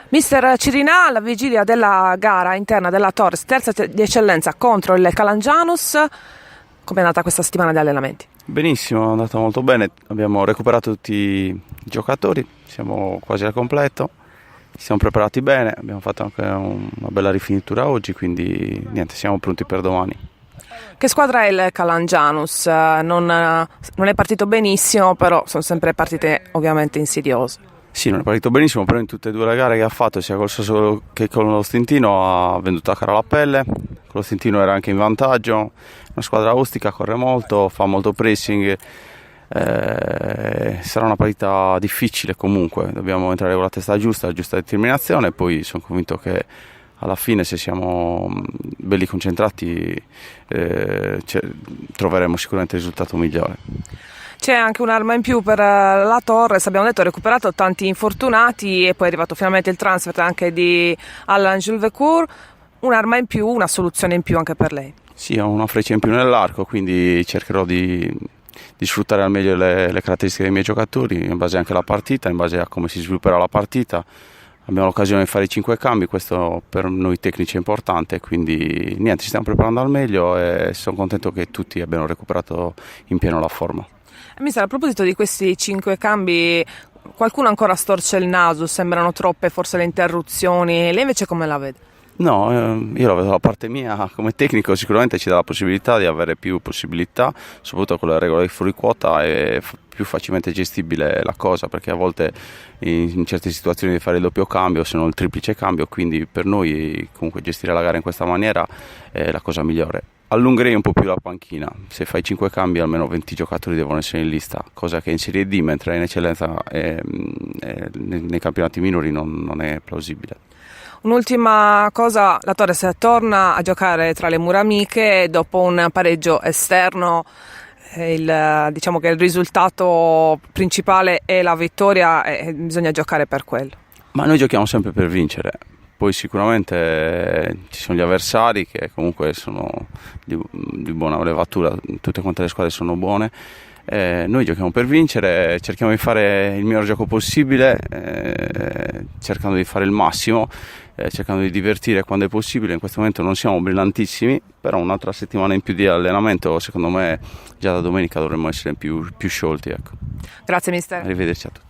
Mister Cirinà, alla vigilia della gara interna della Torres, terza di eccellenza contro il Calangianus, come è andata questa settimana di allenamenti? Benissimo, è andata molto bene, abbiamo recuperato tutti i giocatori, siamo quasi al completo, ci siamo preparati bene, abbiamo fatto anche una bella rifinitura oggi, quindi niente, siamo pronti per domani. Che squadra è il Calangianus? Non è partito benissimo, però sono sempre partite ovviamente insidiose. Sì, non è partito benissimo, però in tutte e due le gare che ha fatto, sia col Sassuolo che con lo Stintino, ha venduto a cara la pelle. Con lo Stintino era anche in vantaggio, una squadra ostica, corre molto, fa molto pressing. Sarà una partita difficile comunque, dobbiamo entrare con la testa giusta, la giusta determinazione, e poi sono convinto che alla fine, se siamo belli concentrati, troveremo sicuramente il risultato migliore. C'è anche un'arma in più per la Torres, abbiamo detto, ha recuperato tanti infortunati e poi è arrivato finalmente il transfer anche di Alain Julvecourt, un'arma in più, una soluzione in più anche per lei. Sì, ho una freccia in più nell'arco, quindi cercherò di sfruttare al meglio le caratteristiche dei miei giocatori, in base anche alla partita, in base a come si svilupperà la partita. Abbiamo l'occasione di fare i 5 cambi, questo per noi tecnici è importante, quindi niente, ci stiamo preparando al meglio e sono contento che tutti abbiano recuperato in pieno la forma. Mister, a proposito di questi 5 cambi, qualcuno ancora storce il naso, sembrano troppe forse le interruzioni, lei invece come la vede? No, io la vedo dalla parte mia, come tecnico sicuramente ci dà la possibilità di avere più possibilità, soprattutto con le regole di fuori quota è più facilmente gestibile la cosa, perché a volte in certe situazioni devi fare il doppio cambio, se non il triplice cambio, quindi per noi comunque gestire la gara in questa maniera è la cosa migliore. Allungherei un po' più la panchina, se fai 5 cambi almeno 20 giocatori devono essere in lista, cosa che in Serie D, mentre in eccellenza nei campionati minori non è plausibile. Un'ultima cosa, la Torres torna a giocare tra le mura amiche dopo un pareggio esterno, diciamo che il risultato principale è la vittoria e bisogna giocare per quello. Ma noi giochiamo sempre per vincere. Poi sicuramente ci sono gli avversari che comunque sono di buona levatura, tutte quante le squadre sono buone. Noi giochiamo per vincere, cerchiamo di fare il miglior gioco possibile, cercando di fare il massimo, cercando di divertire quando è possibile. In questo momento non siamo brillantissimi, però un'altra settimana in più di allenamento, secondo me già da domenica dovremmo essere più sciolti. Ecco. Grazie mister. Arrivederci a tutti.